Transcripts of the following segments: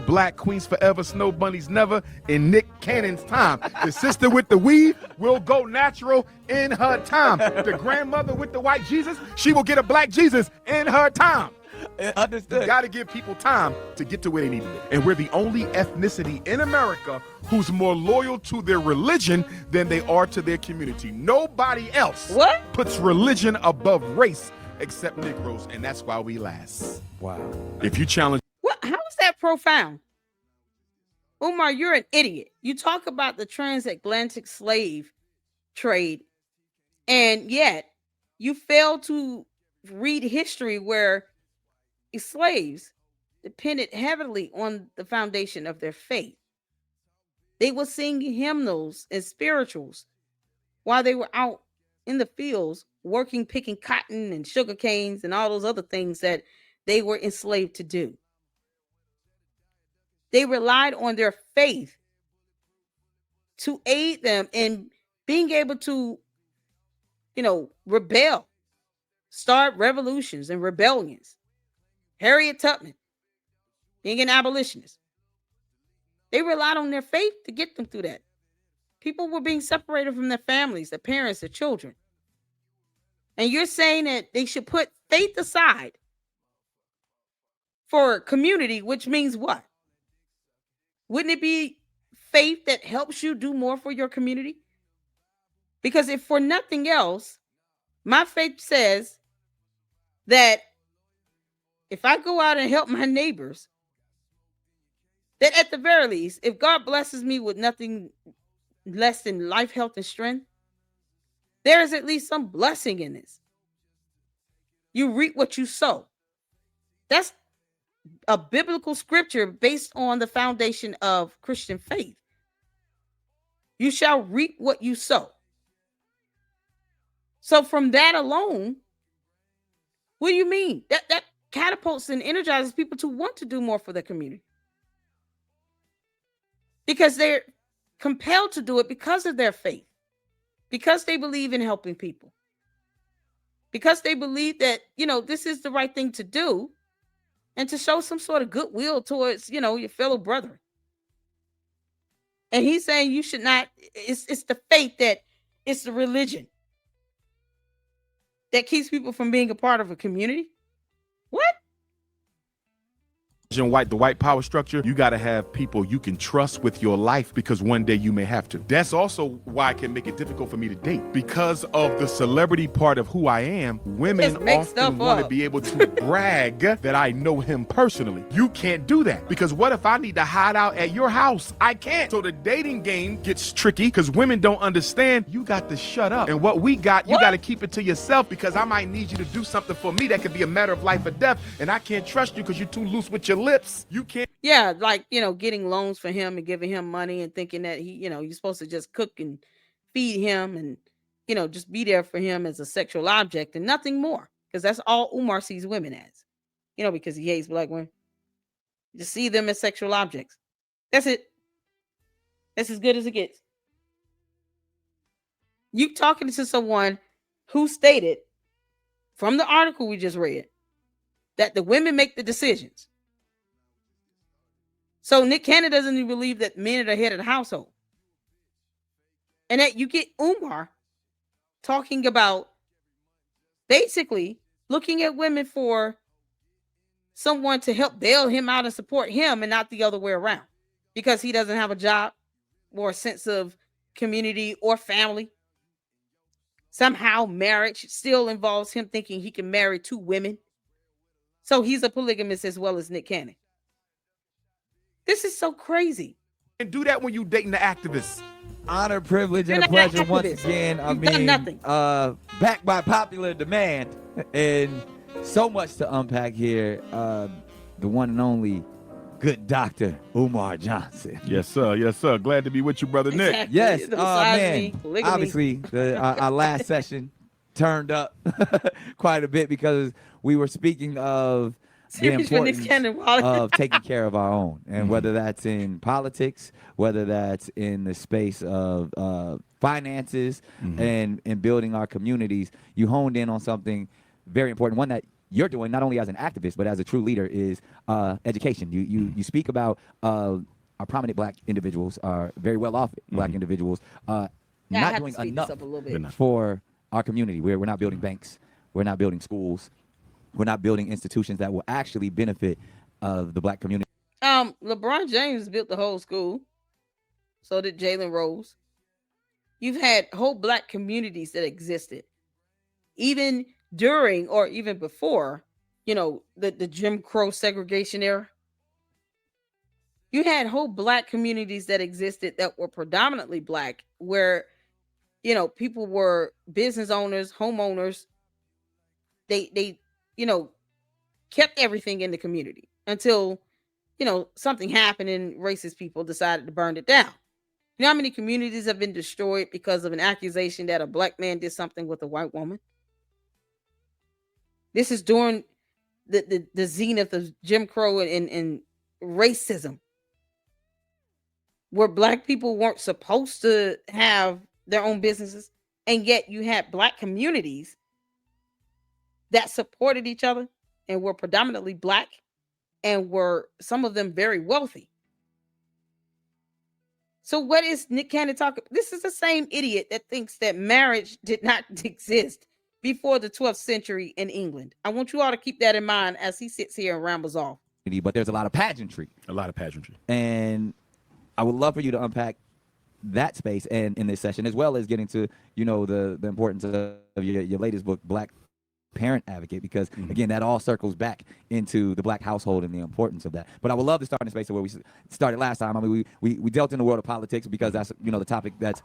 black, queens forever, snow bunnies never, in Nick Cannon's time. The sister with the weave will go natural in her time. The grandmother with the white Jesus, she will get a black Jesus in her time. Understood. You got to give people time to get to where they need to be. And we're the only ethnicity in America who's more loyal to their religion than they are to their community. Nobody else puts religion above race except Negroes, and that's why we last. Wow. If you challenge... What? How is that profound? Umar, you're an idiot. You talk about the transatlantic slave trade, and yet you fail to read history where slaves depended heavily on the foundation of their faith. They would sing hymnals and spirituals while they were out in the fields working, picking cotton and sugar canes and all those other things that they were enslaved to do. They relied on their faith to aid them in being able to, rebel, start revolutions and rebellions. Harriet Tubman, being an abolitionist, they relied on their faith to get them through that. People were being separated from their families, their parents, their children. And you're saying that they should put faith aside for community, which means what? Wouldn't it be faith that helps you do more for your community? Because if for nothing else, my faith says that if I go out and help my neighbors, that at the very least, if God blesses me with nothing less than life, health, and strength, there is at least some blessing in this. You reap what you sow. That's a biblical scripture based on the foundation of Christian faith. You shall reap what you sow. So from that alone, what do you mean? That catapults and energizes people to want to do more for their community. Because they're compelled to do it because of their faith. Because they believe in helping people. Because they believe that, this is the right thing to do. And to show some sort of goodwill towards, your fellow brethren. And he's saying you should not, it's the faith that it's the religion that keeps people from being a part of a community. What? The white power structure, you got to have people you can trust with your life because one day you may have to. That's also why it can make it difficult for me to date. Because of the celebrity part of who I am, women often want to be able to brag that I know him personally. You can't do that because what if I need to hide out at your house? I can't. So the dating game gets tricky because women don't understand you got to shut up. And what we got, you got to keep it to yourself because I might need you to do something for me that could be a matter of life or death. And I can't trust you because you're too loose with your lips. You can't. Yeah, like, getting loans for him and giving him money and thinking that you're supposed to just cook and feed him and, just be there for him as a sexual object and nothing more. Because that's all Umar sees women as, because he hates black women. Just see them as sexual objects. That's it. That's as good as it gets. You talking to someone who stated from the article we just read that the women make the decisions. So Nick Cannon doesn't even believe that men are the head of the household. And that you get Umar talking about basically looking at women for someone to help bail him out and support him and not the other way around. Because he doesn't have a job or a sense of community or family. Somehow marriage still involves him thinking he can marry two women. So he's a polygamist as well as Nick Cannon. This is so crazy. And do that when you dating the activists. Honor, privilege, and a pleasure once again. Done nothing. Backed by popular demand, and so much to unpack here. The one and only good Dr. Umar Johnson. Yes, sir. Yes, sir. Glad to be with you, brother Nick. Exactly. Yes, man. Polygamy. Obviously, our last session turned up quite a bit because we were speaking of the importance of taking care of our own, and whether that's in politics, whether that's in the space of finances, and building our communities. You honed in on something very important, one that you're doing, not only as an activist but as a true leader, is education. You speak about our prominent black individuals, are very well off black individuals, not doing enough for our community. We're not building banks, we're not building schools, we're not building institutions that will actually benefit the black community. LeBron James built the whole school. So did Jalen Rose. You've had whole black communities that existed even during or even before, the Jim Crow segregation era. You had whole black communities that existed that were predominantly black, where, people were business owners, homeowners. They kept everything in the community until, something happened and racist people decided to burn it down. You know how many communities have been destroyed because of an accusation that a black man did something with a white woman? This is during the zenith of Jim Crow and racism, where black people weren't supposed to have their own businesses, and yet you had black communities that supported each other and were predominantly black and were, some of them, very wealthy. So what is Nick Cannon talking? This is the same idiot that thinks that marriage did not exist before the 12th century in England. I want you all to keep that in mind as he sits here and rambles off. But there's a lot of pageantry. And I would love for you to unpack that space and in this session, as well as getting to, the importance of your latest book, Black Parent Advocate, because again, that all circles back into the black household and the importance of that. But I would love to start in a space where we started last time. I mean, we dealt in the world of politics because that's the topic that's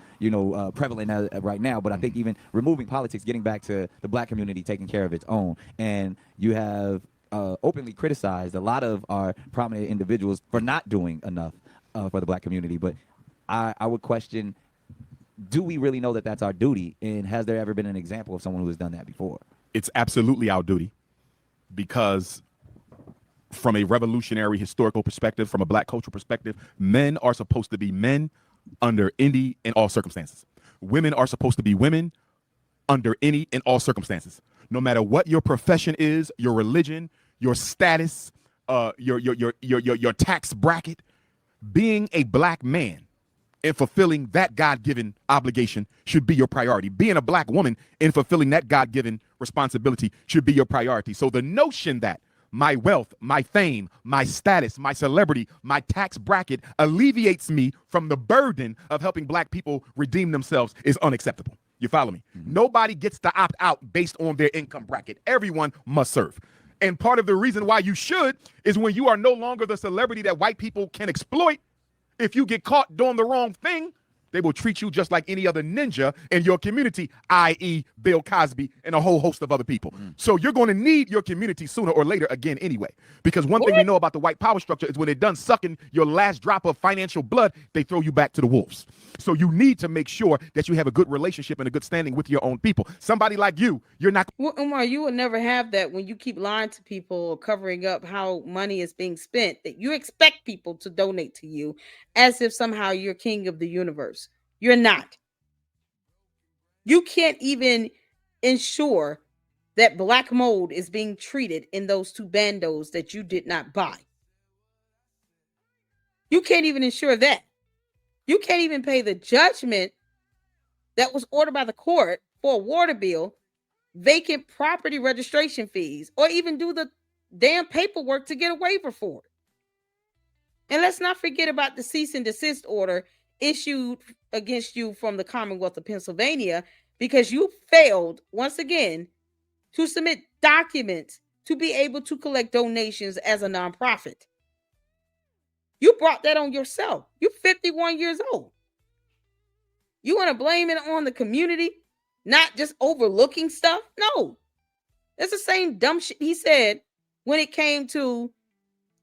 prevalent right now. But I think even removing politics, getting back to the black community taking care of its own, and you have openly criticized a lot of our prominent individuals for not doing enough for the black community. But I would question, do we really know that that's our duty, and has there ever been an example of someone who has done that before? It's absolutely our duty, because from a revolutionary historical perspective, from a black cultural perspective, men are supposed to be men under any and all circumstances. Women are supposed to be women under any and all circumstances. No matter what your profession is, your religion, your status, your tax bracket, being a black man and fulfilling that God-given obligation should be your priority. Being a black woman and fulfilling that God-given responsibility should be your priority. So the notion that my wealth, my fame, my status, my celebrity, my tax bracket alleviates me from the burden of helping black people redeem themselves is unacceptable. You follow me? Nobody gets to opt out based on their income bracket. Everyone must serve. And part of the reason why you should is when you are no longer the celebrity that white people can exploit. If you get caught doing the wrong thing, they will treat you just like any other ninja in your community, i.e. Bill Cosby and a whole host of other people. So you're going to need your community sooner or later again anyway. Because one thing we know about the white power structure is when they're done sucking your last drop of financial blood, they throw you back to the wolves. So you need to make sure that you have a good relationship and a good standing with your own people. Somebody like you're not. Well, Umar, you will never have that when you keep lying to people or covering up how money is being spent, that you expect people to donate to you as if somehow you're king of the universe. You're not. You can't even ensure that black mold is being treated in those two bandos that you did not buy. You can't even ensure that. You can't even pay the judgment that was ordered by the court for a water bill, vacant property registration fees, or even do the damn paperwork to get a waiver for it. And let's not forget about the cease and desist order issued against you from the Commonwealth of Pennsylvania because you failed once again to submit documents to be able to collect donations as a nonprofit. You brought that on yourself. You're 51 years old. You want to blame it on the community, not just overlooking stuff? No. That's the same dumb shit he said when it came to,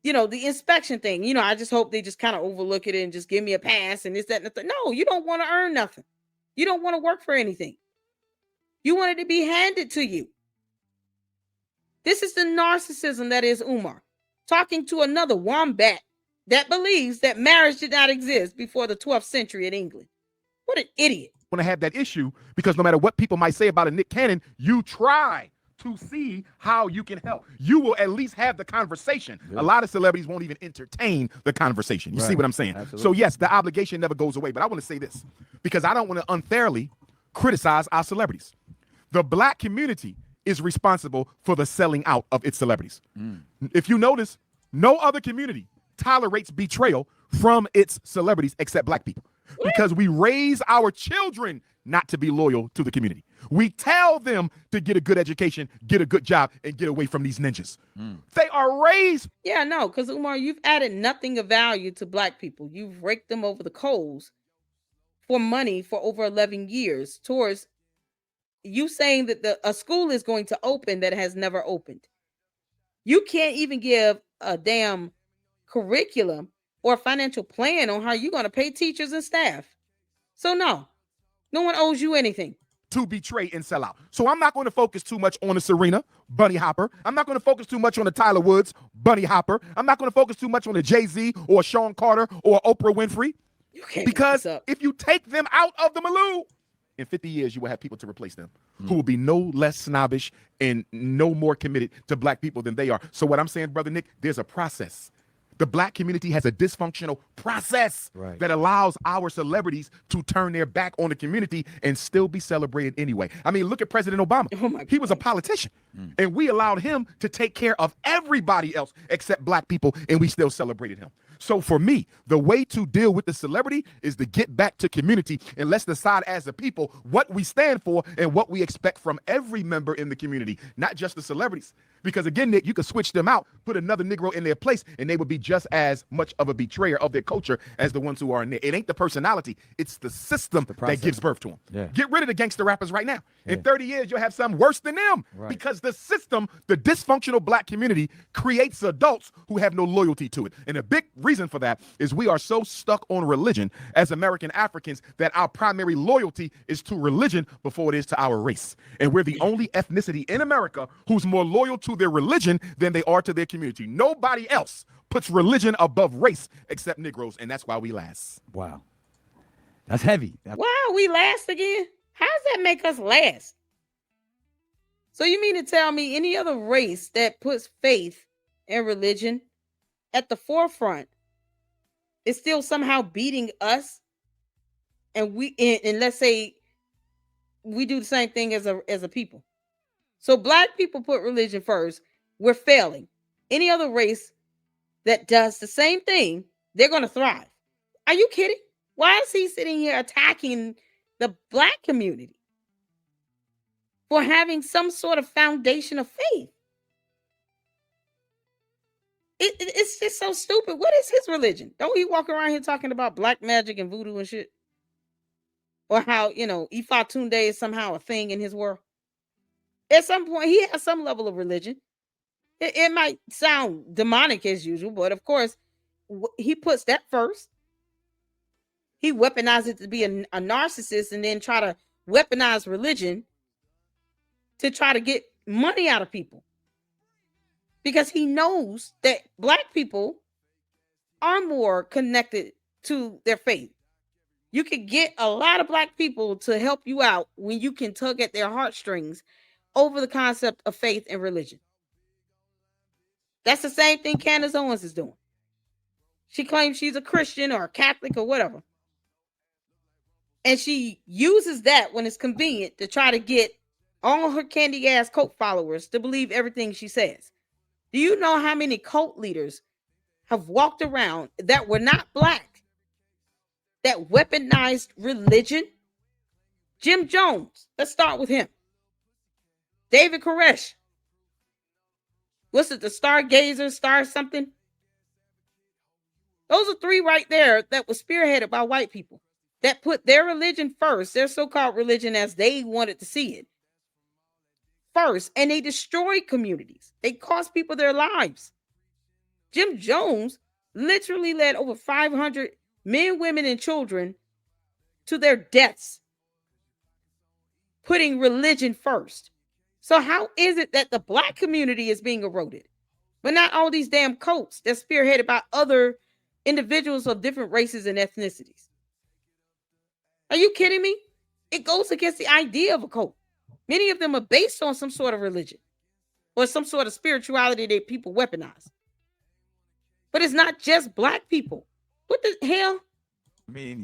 the inspection thing. I just hope they just kind of overlook it and just give me a pass and this, that, and the thing. No, you don't want to earn nothing. You don't want to work for anything. You want it to be handed to you. This is the narcissism that is Umar, talking to another wombat that believes that marriage did not exist before the 12th century in England. What an idiot. Want to have that issue because no matter what people might say about a Nick Cannon, you try to see how you can help. You will at least have the conversation. A lot of celebrities won't even entertain the conversation. You see what I'm saying? Absolutely. So yes, the obligation never goes away. But I want to say this because I don't want to unfairly criticize our celebrities. The black community is responsible for the selling out of its celebrities. If you notice, no other community tolerates betrayal from its celebrities except black people because we raise our children not to be loyal to the community. We tell them to get a good education, get a good job, and get away from these ninjas. They are raised. Yeah, no, because Umar, you've added nothing of value to black people. You've raked them over the coals for money for over 11 years towards you saying that a school is going to open that has never opened. You can't even give a damn curriculum or a financial plan on how you're going to pay teachers and staff. So no one owes you anything. To betray and sell out. So I'm not going to focus too much on the Serena, Bunny Hopper. I'm not going to focus too much on the Tyler Woods, Bunny Hopper. I'm not going to focus too much on the Jay-Z or Sean Carter or Oprah Winfrey. You can't because if you take them out of the milieu, in 50 years, you will have people to replace them who will be no less snobbish and no more committed to black people than they are. So what I'm saying, Brother Nick, there's a process. The black community has a dysfunctional process that allows our celebrities to turn their back on the community and still be celebrated anyway. I mean, look at President Obama. He was a politician, and we allowed him to take care of everybody else except black people, and we still celebrated him. So for me, the way to deal with the celebrity is to get back to community and let's decide as a people what we stand for and what we expect from every member in the community, not just the celebrities. Because again, Nick, you could switch them out, put another Negro in their place, and they would be just as much of a betrayer of their culture as the ones who are in there. It ain't the personality, it's the system that gives birth to them. Get rid of the gangster rappers right now. In 30 years, you'll have some worse than them because the system, the dysfunctional black community, creates adults who have no loyalty to it. And a big reason for that is we are so stuck on religion as American Africans that our primary loyalty is to religion before it is to our race. And we're the only ethnicity in America who's more loyal to their religion than they are to their community. Nobody else puts religion above race except Negroes, and that's why we last. Wow. That's heavy. Wow, we last again? How does that make us last? So you mean to tell me any other race that puts faith and religion at the forefront is still somehow beating us? And let's say we do the same thing as a people. So black people put religion first. We're failing. Any other race that does the same thing, they're going to thrive. Are you kidding? Why is he sitting here attacking the black community for having some sort of foundation of faith? It's just so stupid. What is his religion? Don't he walk around here talking about black magic and voodoo and shit? Or how, Ifa Tunde is somehow a thing in his world? At some point, he has some level of religion. It might sound demonic as usual, but of course, he puts that first. He weaponizes it to be a narcissist and then try to weaponize religion to try to get money out of people. Because he knows that black people are more connected to their faith. You can get a lot of black people to help you out when you can tug at their heartstrings over the concept of faith and religion. That's the same thing Candace Owens is doing. She claims she's a Christian or a Catholic or whatever. And she uses that when it's convenient to try to get all her candy ass cult followers to believe everything she says. Do you know how many cult leaders have walked around that were not black, that weaponized religion? Jim Jones, let's start with him. David Koresh. What's it, the Stargazer, Star something? Those are three right there that was spearheaded by white people that put their religion first, their so-called religion as they wanted to see it first, and they destroyed communities. They cost people their lives. Jim Jones literally led over 500 men, women, and children to their deaths, putting religion first. So how is it that the black community is being eroded, but not all these damn cults that's spearheaded by other individuals of different races and ethnicities? Are you kidding me? It goes against the idea of a cult. Many of them are based on some sort of religion. or some sort of spirituality that people weaponize. But it's not just black people. What the hell? I mean,